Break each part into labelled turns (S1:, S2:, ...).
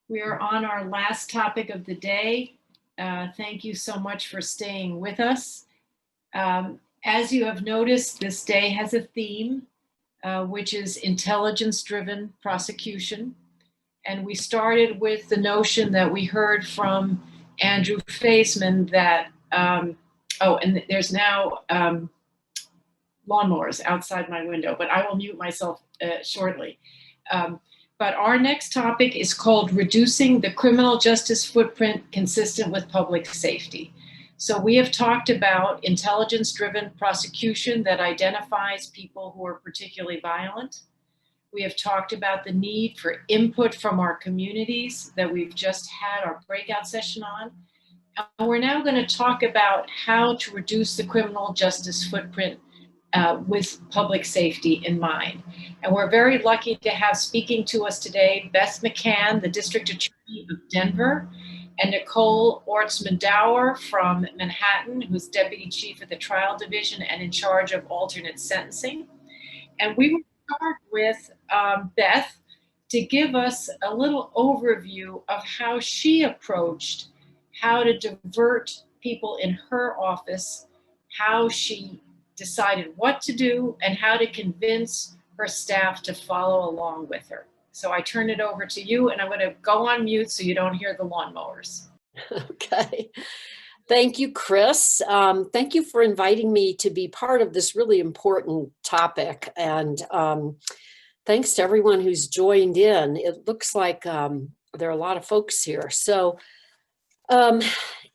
S1: We are on our last topic of the day. Thank you so much for staying with us. As you have noticed, this day has a theme, which is intelligence-driven prosecution. And we started with the notion that we heard from Andrew Faisman that, and there's now lawnmowers outside my window, but I will mute myself shortly. But our next topic is called Reducing the Criminal Justice Footprint Consistent with Public Safety. So we have talked about intelligence-driven prosecution that identifies people who are particularly violent. We have talked about the need for input from our communities that we've just had our breakout session on. And we're now going to talk about how to reduce the criminal justice footprint with public safety in mind. And we're very lucky to have speaking to us today, Beth McCann, the District Attorney of Denver, and Nicole Ortsman-Dauer from Manhattan, who's Deputy Chief of the Trial Division and in charge of alternate sentencing. And we will start with Beth to give us a little overview of how she approached how to divert people in her office, how she decided what to do, and how to convince her staff to follow along with her. So I turn it over to you, and I'm going to go on mute so you don't hear the lawnmowers.
S2: Okay. Thank you, Chris. Thank you for inviting me to be part of this really important topic. And thanks to everyone who's joined in. It looks like there are a lot of folks here. So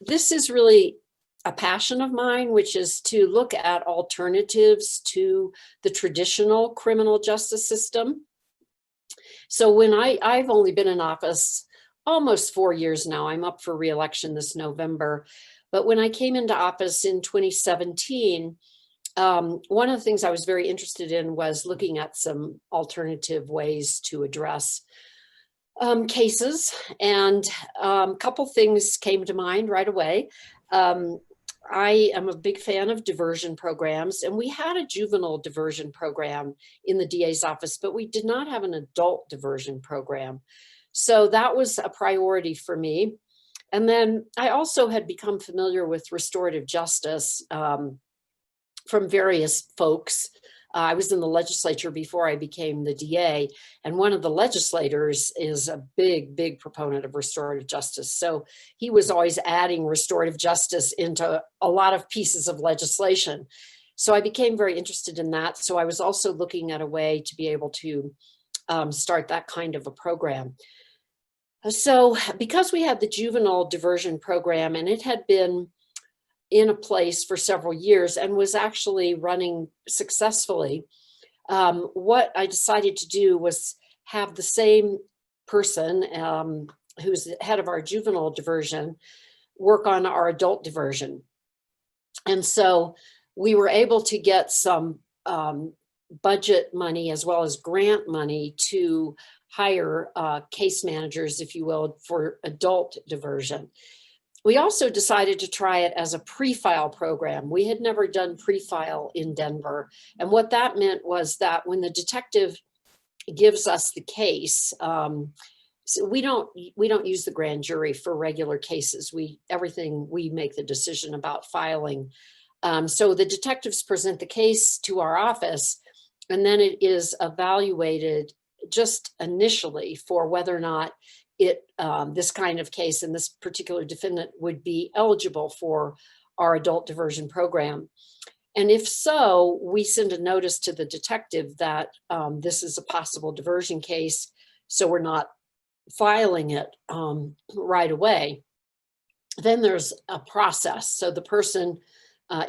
S2: this is really a passion of mine, which is to look at alternatives to the traditional criminal justice system. So when I've only been in office almost 4 years now. I'm up for re-election this November. But when I came into office in 2017, one of the things I was very interested in was looking at some alternative ways to address cases. And a couple things came to mind right away. I am a big fan of diversion programs, and we had a juvenile diversion program in the DA's office, but we did not have an adult diversion program. So that was a priority for me. And then I also had become familiar with restorative justice from various folks. I was in the legislature before I became the DA, and one of the legislators is a big proponent of restorative justice. So he was always adding restorative justice into a lot of pieces of legislation. So I became very interested in that. So I was also looking at a way to be able to start that kind of a program. So because we had the juvenile diversion program, and it had been in a place for several years and was actually running successfully, what I decided to do was have the same person who's the head of our juvenile diversion work on our adult diversion. And so we were able to get some budget money as well as grant money to hire case managers, if you will, for adult diversion. We also decided to try it as a pre-file program. We had never done pre-file in Denver. And what that meant was that when the detective gives us the case, so we don't use the grand jury for regular cases. We make the decision about filing. So the detectives present the case to our office, and then it is evaluated just initially for whether or not this kind of case and this particular defendant would be eligible for our adult diversion program. And if so, we send a notice to the detective that this is a possible diversion case, so we're not filing it right away. Then there's a process. So the person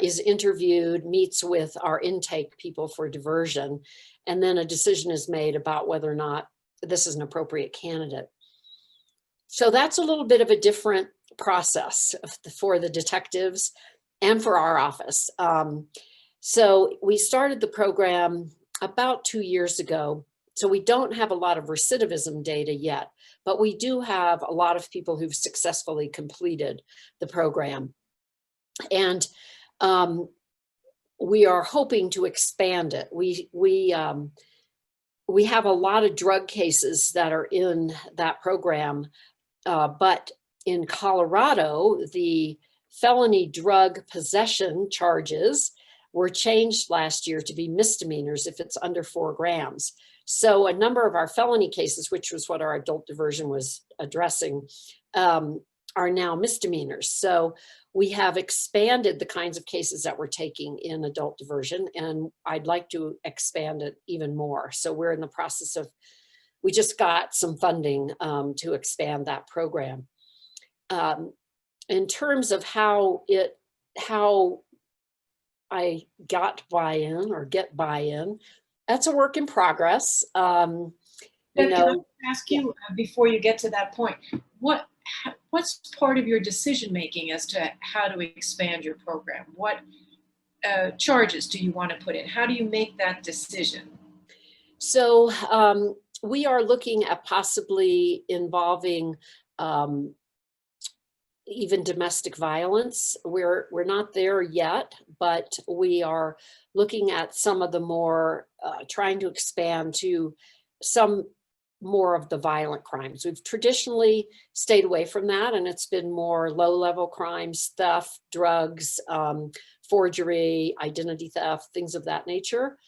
S2: is interviewed, meets with our intake people for diversion, and then a decision is made about whether or not this is an appropriate candidate. So that's a little bit of a different process for the detectives and for our office. So we started the program about 2 years ago. So we don't have a lot of recidivism data yet, but we do have a lot of people who've successfully completed the program. And we are hoping to expand it. We have a lot of drug cases that are in that program But in Colorado, the felony drug possession charges were changed last year to be misdemeanors if it's under 4 grams. So a number of our felony cases, which was what our adult diversion was addressing, are now misdemeanors. So we have expanded the kinds of cases that we're taking in adult diversion, and I'd like to expand it even more. So we're in the process of, we just got some funding to expand that program. In terms of how I got buy-in or get buy-in, that's a work in progress. You
S1: Beth, can I
S2: know,
S1: ask you before you get to that point, what's part of your decision making as to how to expand your program? What charges do you want to put in? How do you make that decision?
S2: so we are looking at possibly involving even domestic violence. We're not there yet, but we are looking at some of the more, trying to expand to some more of the violent crimes. We've traditionally stayed away from that, and it's been more low-level crimes, theft, drugs, forgery, identity theft, things of that nature.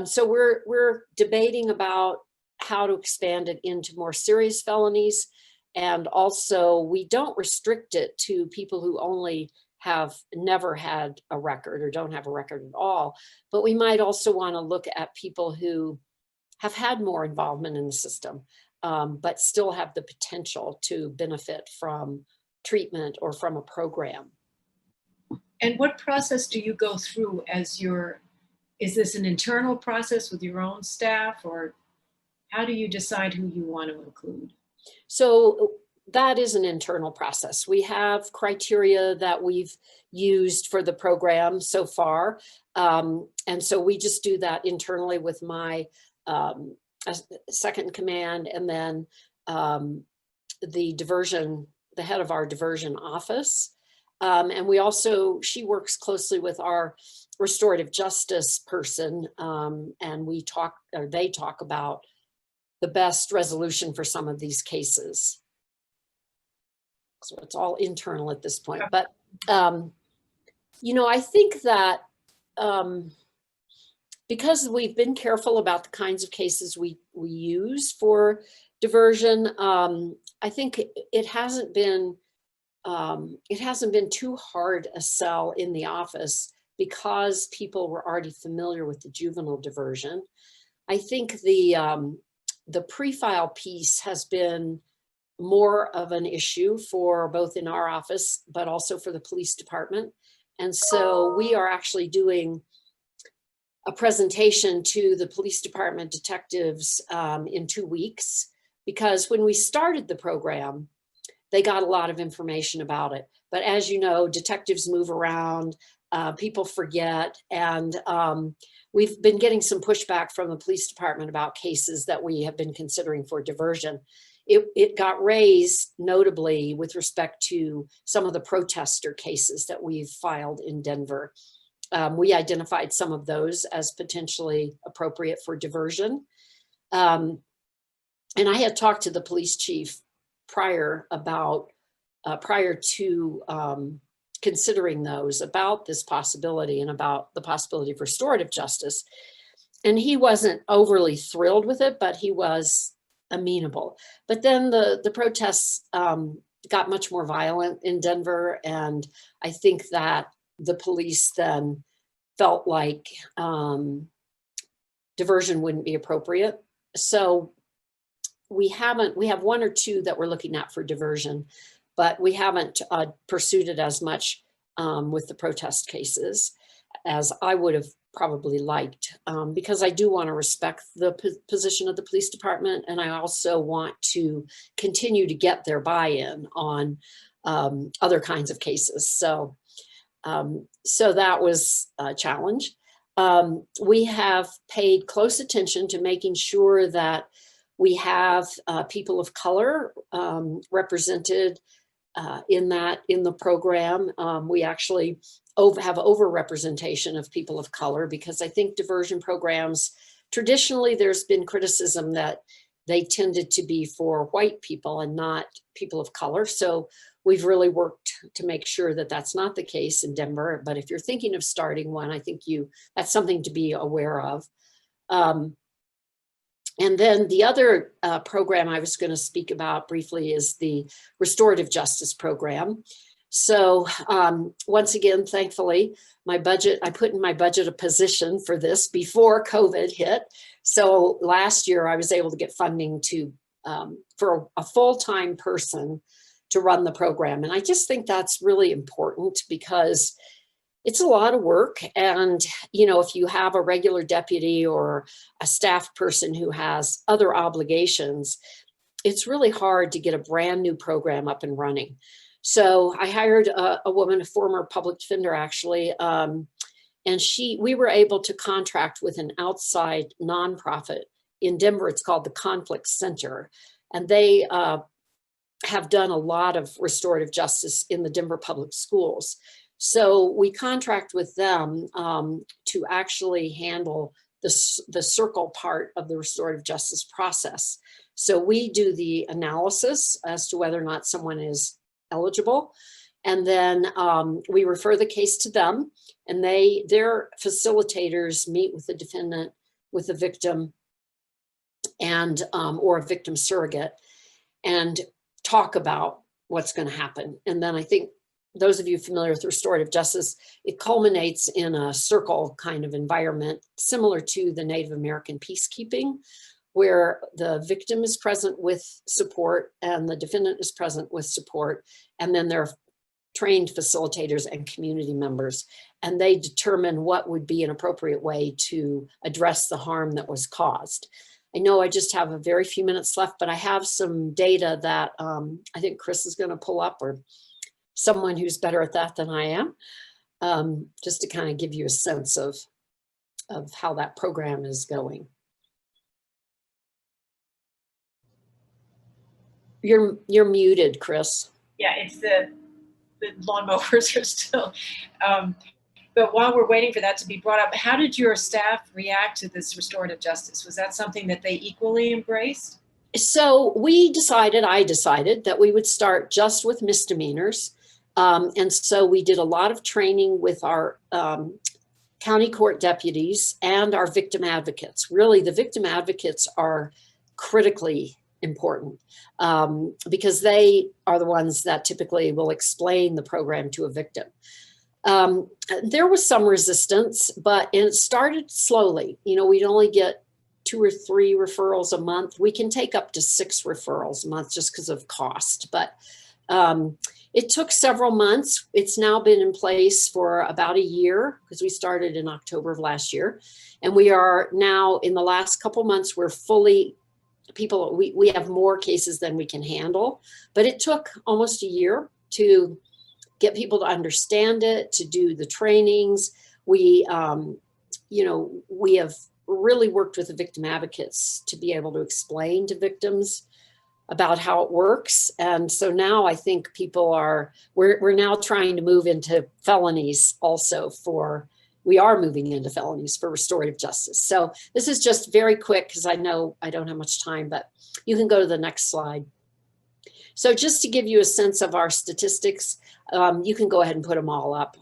S2: So we're debating about how to expand it into more serious felonies. And also, we don't restrict it to people who only have never had a record or don't have a record at all. But we might also want to look at people who have had more involvement in the system, but still have the potential to benefit from treatment or from a program.
S1: And what process do you go through as is this an internal process with your own staff, or how do you decide who you want to include?
S2: So that is an internal process. We have criteria that we've used for the program so far. And so we just do that internally with my second in command, and then the head of our diversion office. And we also, she works closely with our restorative justice person, and they talk about the best resolution for some of these cases. So it's all internal at this point. But, you know, I think that because we've been careful about the kinds of cases we use for diversion, I think it hasn't been too hard a sell in the office because people were already familiar with the juvenile diversion. I think the pre-file piece has been more of an issue for both in our office, but also for the police department. And so we are actually doing a presentation to the police department detectives in 2 weeks, because when we started the program, they got a lot of information about it. But as you know, detectives move around, people forget, and we've been getting some pushback from the police department about cases that we have been considering for diversion. It got raised notably with respect to some of the protester cases that we've filed in Denver. We identified some of those as potentially appropriate for diversion. And I had talked to the police chief prior to considering those, about this possibility and about the possibility of restorative justice. And he wasn't overly thrilled with it, but he was amenable. But then the protests got much more violent in Denver. And I think that the police then felt like diversion wouldn't be appropriate. So we have 1 or 2 that we're looking at for diversion, but we haven't pursued it as much with the protest cases as I would have probably liked, because I do want to respect the position of the police department, and I also want to continue to get their buy-in on other kinds of cases. So that was a challenge. We have paid close attention to making sure that we have people of color represented in the program. We actually have overrepresentation of people of color, because I think diversion programs, traditionally there's been criticism that they tended to be for white people and not people of color. So we've really worked to make sure that that's not the case in Denver. But if you're thinking of starting one, I think that's something to be aware of. And then the other program I was going to speak about briefly is the Restorative Justice Program. So once again, thankfully, I put in my budget a position for this before COVID hit. So last year I was able to get funding for a full-time person to run the program. And I just think that's really important because it's a lot of work. And, if you have a regular deputy or a staff person who has other obligations, it's really hard to get a brand new program up and running. So I hired a woman, a former public defender, actually, and we were able to contract with an outside nonprofit in Denver. It's called the Conflict Center, and they have done a lot of restorative justice in the Denver public schools. So we contract with them to actually handle the circle part of the restorative justice process. So we do the analysis as to whether or not someone is eligible. And then we refer the case to them, and their facilitators meet with the defendant, with the victim, and or a victim surrogate, and talk about what's going to happen. And then I think those of you familiar with restorative justice, it culminates in a circle kind of environment similar to the Native American peacekeeping, where the victim is present with support and the defendant is present with support. And then there are trained facilitators and community members, and they determine what would be an appropriate way to address the harm that was caused. I know I just have a very few minutes left, but I have some data that I think Chris is going to pull up, or someone who's better at that than I am, just to kind of give you a sense of how that program is going. You're muted, Chris.
S1: Yeah, it's the lawnmowers are still. But while we're waiting for that to be brought up, how did your staff react to this restorative justice? Was that something that they equally embraced?
S2: So I decided that we would start just with misdemeanors. And so we did a lot of training with our county court deputies and our victim advocates. Really, the victim advocates are critically important because they are the ones that typically will explain the program to a victim. There was some resistance, but it started slowly. We'd only get 2 or 3 referrals a month. We can take up to 6 referrals a month just because of cost, but it took several months. It's now been in place for about a year because we started in October of last year. And we are now, in the last couple months, we have more cases than we can handle. But it took almost a year to get people to understand it, to do the trainings. We have really worked with the victim advocates to be able to explain to victims about how it works. And so now I think we're now trying to move into felonies also we are moving into felonies for restorative justice. So this is just very quick because I know I don't have much time, but you can go to the next slide. So just to give you a sense of our statistics, you can go ahead and put them all up.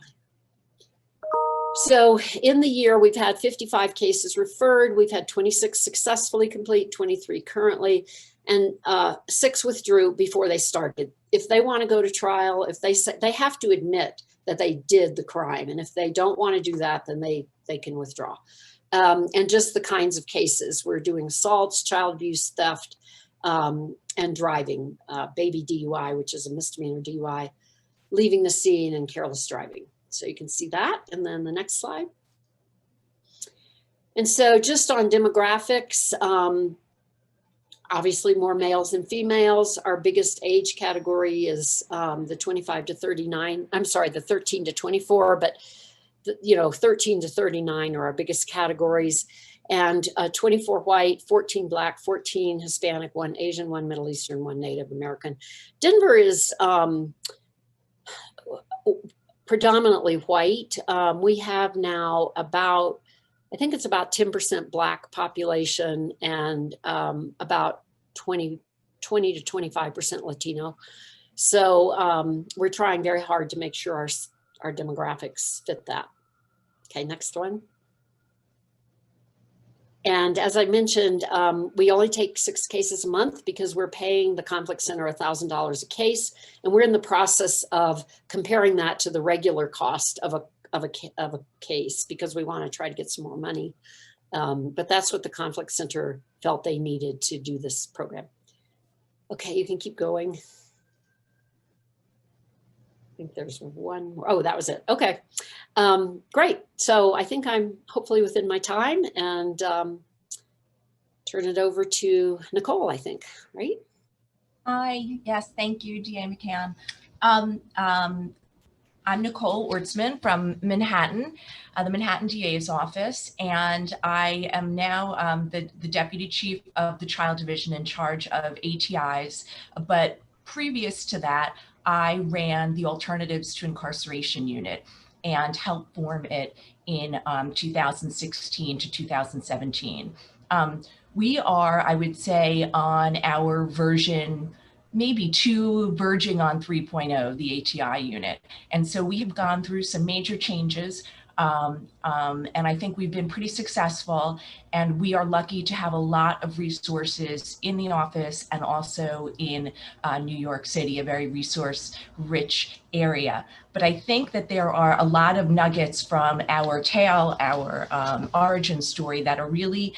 S2: So in the year, we've had 55 cases referred. We've had 26 successfully complete, 23 currently, and 6 withdrew before they started. If they want to go to trial, if they have to admit that they did the crime. And if they don't want to do that, then they can withdraw. And just the kinds of cases, we're doing assaults, child abuse, theft, and driving, baby DUI, which is a misdemeanor DUI, leaving the scene, and careless driving. So you can see that. And then the next slide. And so just on demographics, obviously more males than females. Our biggest age category is the 25 to 39. I'm sorry, the 13 to 24, but 13 to 39 are our biggest categories. And 24 white, 14 black, 14 Hispanic, 1 Asian, 1 Middle Eastern, 1 Native American. Denver is predominantly white. We have now I think it's about 10% black population, and about 20 to 25% Latino. So we're trying very hard to make sure our demographics fit that. Okay, next one. And as I mentioned, we only take 6 cases a month because we're paying the conflict center $1,000 a case. And we're in the process of comparing that to the regular cost of a case because we want to try to get some more money. But that's what the conflict center felt they needed to do this program. Okay, you can keep going. I think there's one more. Oh, that was it. Okay, great. So I think I'm hopefully within my time and turn it over to Nicole, I think, right?
S3: Hi, yes, thank you, DA McCann. I'm Nicole Ortsman from Manhattan, the Manhattan DA's office, and I am now the Deputy Chief of the Child Division in charge of ATIs, but previous to that, I ran the Alternatives to Incarceration unit and helped form it in 2016 to 2017. We are, I would say, on our version maybe 2 verging on 3.0, the ATI unit. And so we have gone through some major changes. And I think we've been pretty successful, and we are lucky to have a lot of resources in the office and also in New York City, a very resource-rich area. But I think that there are a lot of nuggets from our tale, our origin story that are really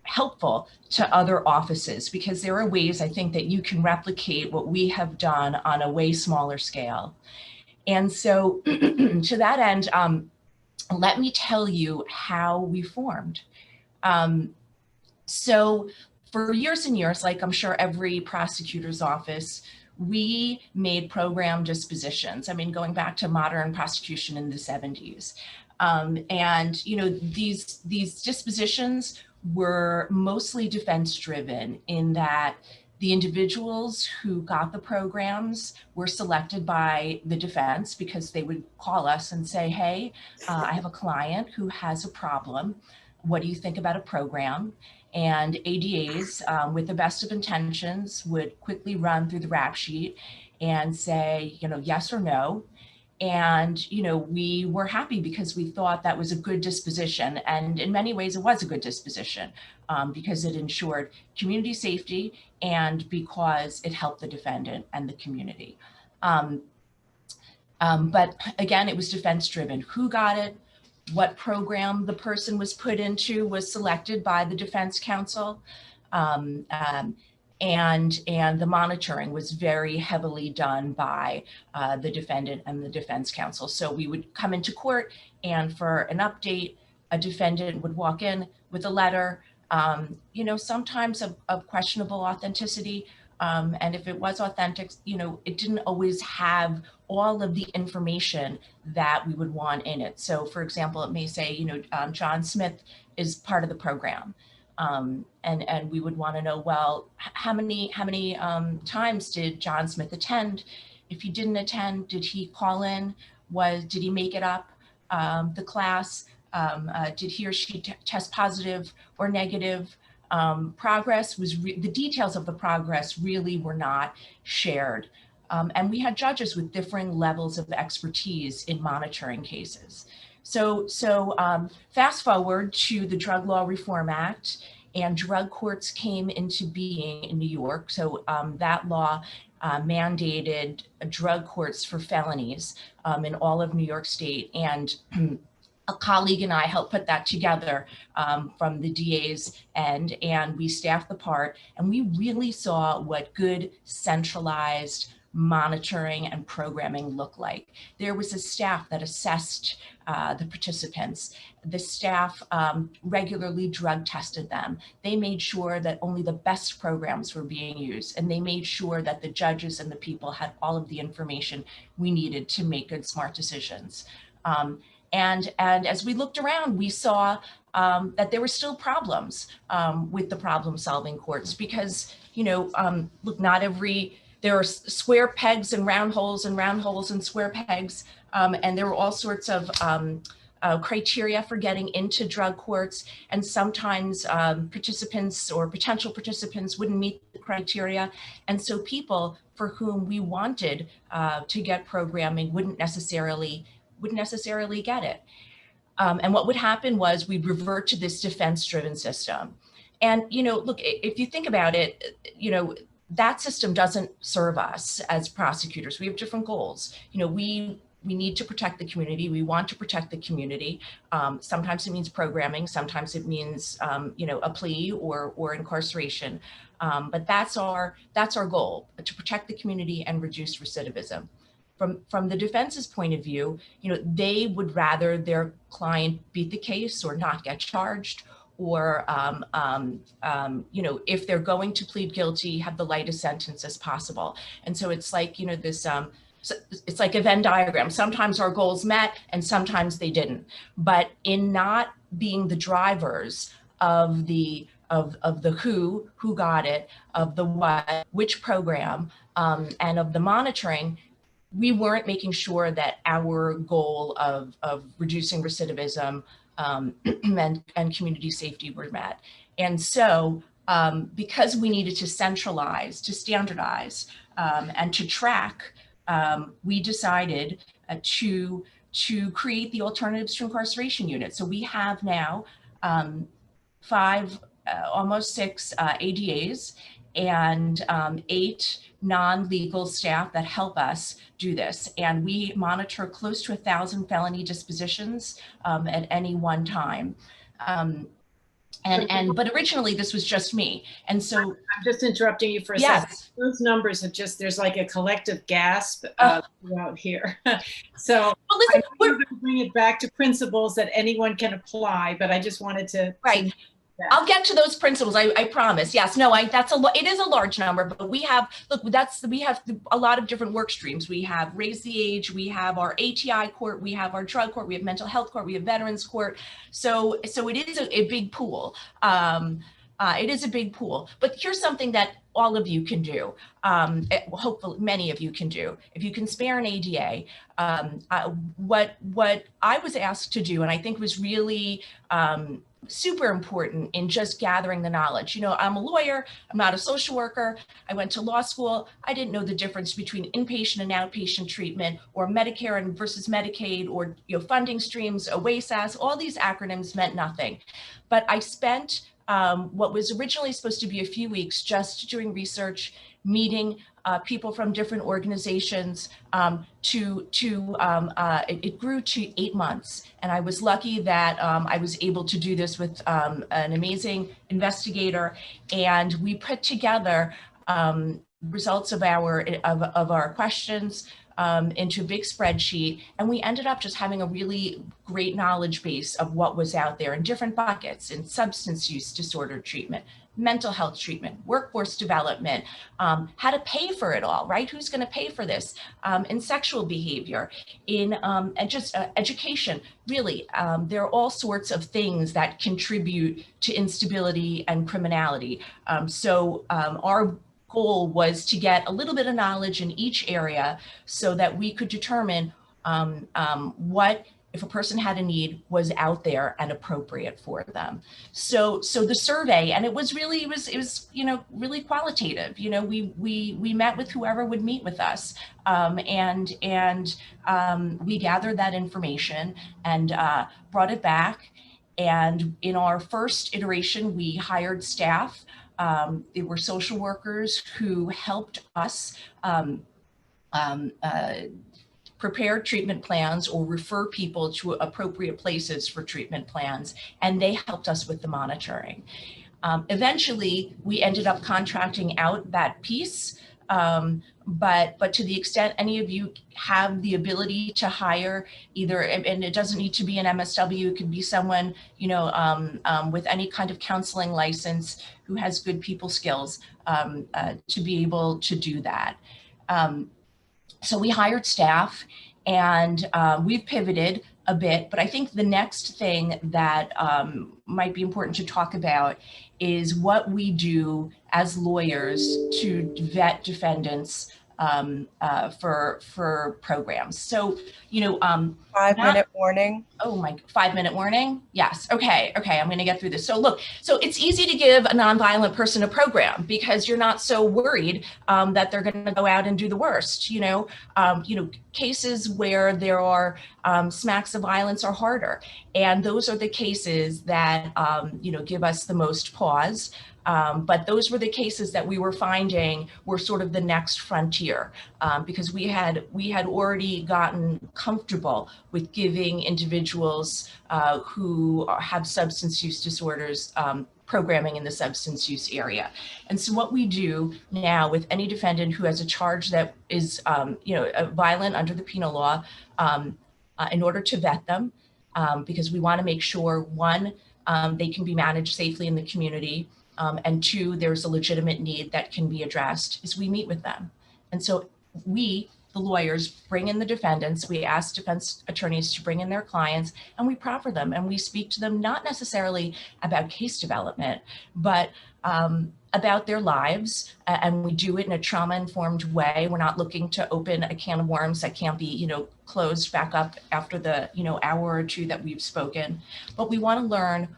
S3: helpful to other offices, because there are ways I think that you can replicate what we have done on a way smaller scale. And so to that end, let me tell you how we formed. So for years and years, like I'm sure every prosecutor's office, we made program dispositions. I mean, going back to modern prosecution in the 70s. And you know, these dispositions were mostly defense driven in that the individuals who got the programs were selected by the defense because they would call us and say, hey, I have a client who has a problem. What do you think about a program? And ADAs, with the best of intentions, would quickly run through the rap sheet and say, you know, yes or no. And, you know, we were happy because we thought that was a good disposition. And in many ways, it was a good disposition because it ensured community safety and because it helped the defendant and the community. But again, it was defense driven. Who got it? What program the person was put into was selected by the defense counsel. And the monitoring was very heavily done by the defendant and the defense counsel. So we would come into court, and for an update, a defendant would walk in with a letter, you know, sometimes of questionable authenticity. And if it was authentic, you know, it didn't always have all of the information that we would want in it. So for example, it may say, you know, John Smith is part of the program. And we would want to know, well, how many times did John Smith attend? If he didn't attend, did he call in? Did he make it up, the class? Did he or she test positive or negative? Progress was, the details of the progress really were not shared. And we had judges with differing levels of expertise in monitoring cases. So fast forward to the Drug Law Reform Act, and drug courts came into being in New York. So that law mandated drug courts for felonies in all of New York State. And a colleague and I helped put that together from the DA's end, and we staffed the part, and we really saw what good centralized monitoring and programming look like. There was a staff that assessed the participants. The staff regularly drug tested them. They made sure that only the best programs were being used, and they made sure that the judges and the people had all of the information we needed to make good, smart decisions. And as we looked around, we saw that there were still problems with the problem-solving courts because, you know, look, there are square pegs and round holes and round holes and square pegs, and there were all sorts of criteria for getting into drug courts, and sometimes participants or potential participants wouldn't meet the criteria. And so people for whom we wanted to get programming wouldn't necessarily get it. And what would happen was we'd revert to this defense-driven system. And, look, if you think about it, that system doesn't serve us as prosecutors. We have different goals. We need to protect the community. We want to protect the community. Sometimes it means programming. Sometimes it means, a plea or incarceration. But that's our goal, to protect the community and reduce recidivism. From the defense's point of view, they would rather their client beat the case or not get charged, or if they're going to plead guilty, have the lightest sentence as possible. And so it's like, this it's like a Venn diagram. Sometimes our goals met and sometimes they didn't. But in not being the drivers of the who got it, of the what, which program, and of the monitoring, we weren't making sure that our goal of reducing recidivism and community safety were met. And so because we needed to centralize, to standardize, and to track, we decided to create the Alternatives to Incarceration Unit. So we have now 5, almost 6 ADAs and 8 non-legal staff that help us do this. And we monitor close to 1,000 felony dispositions at any one time. But originally this was just me. And so
S1: I'm just interrupting you for a
S3: yes.
S1: second. Those numbers are just, there's like a collective gasp out here. So
S3: well, listen,
S1: we're going to bring it back to principles that anyone can apply, but I just wanted to.
S3: Right. I'll get to those principles. I promise. Yes. No. It is a large number, but we have a lot of different work streams. We have Raise the Age. We have our ATI court. We have our drug court. We have mental health court. We have veterans court. So it is a big pool. It is a big pool. But here's something that all of you can do. Hopefully, many of you can do. If you can spare an ADA, what I was asked to do, and I think was really super important in just gathering the knowledge. I'm a lawyer, I'm not a social worker. I went to law school. I didn't know the difference between inpatient and outpatient treatment, or Medicare and versus Medicaid, or funding streams, OASAS. All these acronyms meant nothing. But I spent what was originally supposed to be a few weeks just doing research, meeting people from different organizations. It grew to 8 months, and I was lucky that I was able to do this with an amazing investigator, and we put together results of our questions into a big spreadsheet, and we ended up just having a really great knowledge base of what was out there in different buckets: in substance use disorder treatment, mental health treatment, workforce development, how to pay for it all, right? Who's going to pay for this? In sexual behavior, in education. Really, there are all sorts of things that contribute to instability and criminality. So our goal was to get a little bit of knowledge in each area so that we could determine what, if a person had a need, was out there and appropriate for them. So the survey, and it was really qualitative. We met with whoever would meet with us, and we gathered that information and brought it back. And in our first iteration, we hired staff. They were social workers who helped us prepare treatment plans or refer people to appropriate places for treatment plans, and they helped us with the monitoring. Eventually, we ended up contracting out that piece, but to the extent any of you have the ability to hire either, and it doesn't need to be an MSW, it could be someone with any kind of counseling license who has good people skills to be able to do that. So we hired staff, and we've pivoted a bit, but I think the next thing that might be important to talk about is what we do as lawyers to vet defendants for programs. So,
S4: 5-minute warning.
S3: Oh my, 5-minute warning? Yes. Okay. I'm going to get through this. So look, so it's easy to give a nonviolent person a program because you're not so worried that they're going to go out and do the worst. Cases where there are smacks of violence are harder. And those are the cases that, give us the most pause. But those were the cases that we were finding were sort of the next frontier, because we had already gotten comfortable with giving individuals who have substance use disorders programming in the substance use area. And so what we do now with any defendant who has a charge that is violent under the penal law, in order to vet them, because we want to make sure, one, they can be managed safely in the community, and two, there's a legitimate need that can be addressed, is we meet with them. And so we, the lawyers, bring in the defendants, we ask defense attorneys to bring in their clients, and we proffer them, and we speak to them not necessarily about case development, but about their lives, and we do it in a trauma-informed way. We're not looking to open a can of worms that can't be, closed back up after the, hour or two that we've spoken, but we want to learn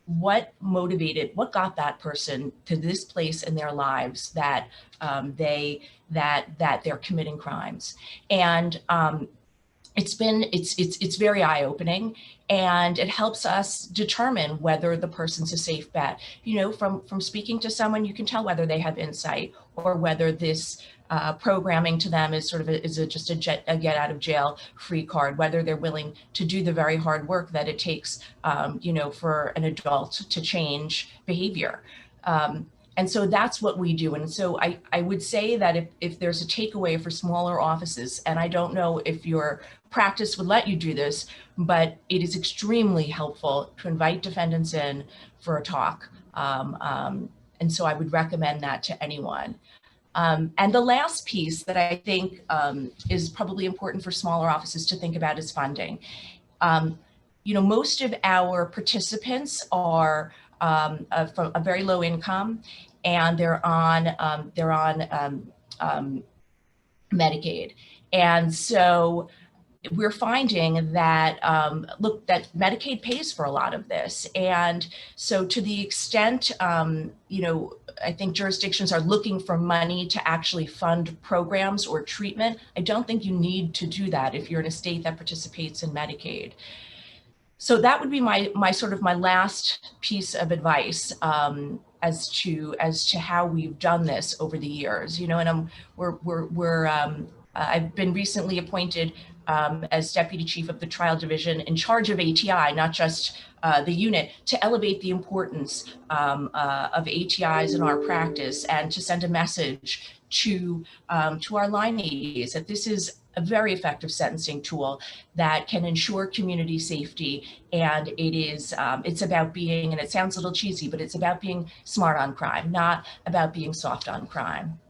S3: what got that person to this place in their lives that they're committing crimes. And it's very eye-opening, and it helps us determine whether the person's a safe bet. From speaking to someone, you can tell whether they have insight or whether this programming to them is just a get out of jail free card, whether they're willing to do the very hard work that it takes, for an adult to change behavior. And so that's what we do. And so I would say that if there's a takeaway for smaller offices, and I don't know if your practice would let you do this, but it is extremely helpful to invite defendants in for a talk. And so I would recommend that to anyone. And the last piece that I think is probably important for smaller offices to think about is funding. Most of our participants are from a very low income, and they're on Medicaid. And so we're finding that, that Medicaid pays for a lot of this. And so to the extent, I think jurisdictions are looking for money to actually fund programs or treatment, I don't think you need to do that if you're in a state that participates in Medicaid. So that would be my last piece of advice as to how we've done this over the years. And I've been recently appointed as Deputy Chief of the Trial Division in charge of ATI, not just the unit, to elevate the importance of ATIs in our practice and to send a message to our line ADs that this is a very effective sentencing tool that can ensure community safety. And it's about being, and it sounds a little cheesy, but it's about being smart on crime, not about being soft on crime.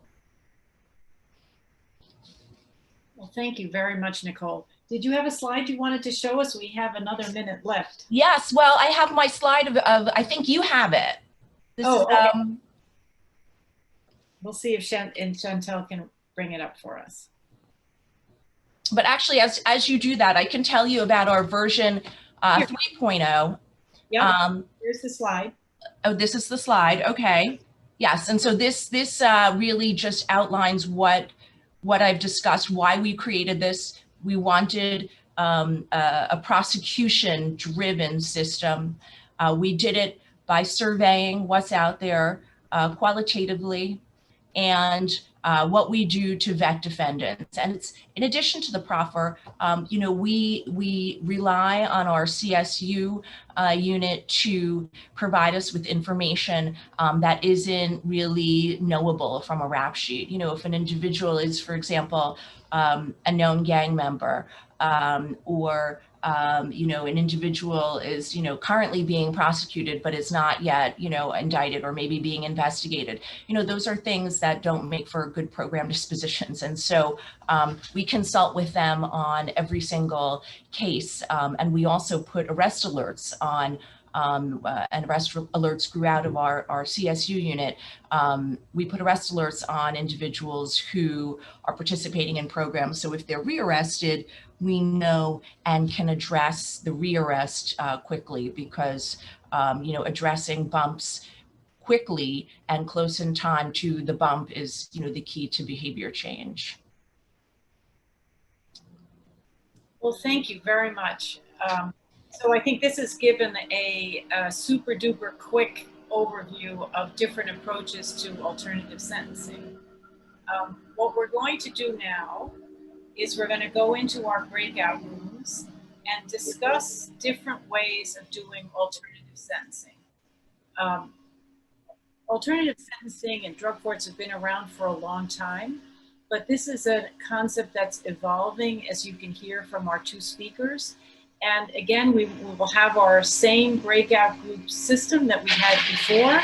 S1: Well, thank you very much, Nicole. Did you have a slide you wanted to show us? We have another minute left.
S3: Yes, well, I have my slide of I think you have it.
S1: Okay. We'll see if Chantel can bring it up for us.
S3: But actually, as you do that, I can tell you about our version 3.0.
S1: Yeah, here's the slide.
S3: Oh, this is the slide. Okay. Yes, and so this really just outlines what I've discussed, why we created this. We wanted a prosecution-driven system. We did it by surveying what's out there qualitatively, and what we do to vet defendants. And it's in addition to the proffer, we rely on our CSU unit to provide us with information that isn't really knowable from a rap sheet. If an individual is, for example, a known gang member, or an individual is, currently being prosecuted, but is not yet, indicted or maybe being investigated. Those are things that don't make for good program dispositions. And so we consult with them on every single case. And we also put arrest alerts on and arrest alerts grew out of our CSU unit, we put arrest alerts on individuals who are participating in programs. So if they're rearrested, we know and can address the rearrest quickly, because addressing bumps quickly and close in time to the bump is the key to behavior change.
S1: Well, thank you very much. So I think this has given a super duper quick overview of different approaches to alternative sentencing. What we're going to do now is we're going to go into our breakout rooms and discuss different ways of doing alternative sentencing. Alternative sentencing and drug courts have been around for a long time, but this is a concept that's evolving, as you can hear from our two speakers. And again, we will have our same breakout group system that we had before.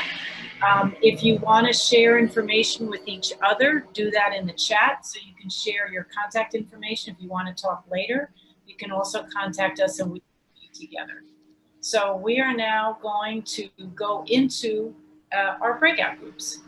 S1: If you want to share information with each other, do that in the chat so you can share your contact information. If you want to talk later, you can also contact us and we can be together. So we are now going to go into our breakout groups.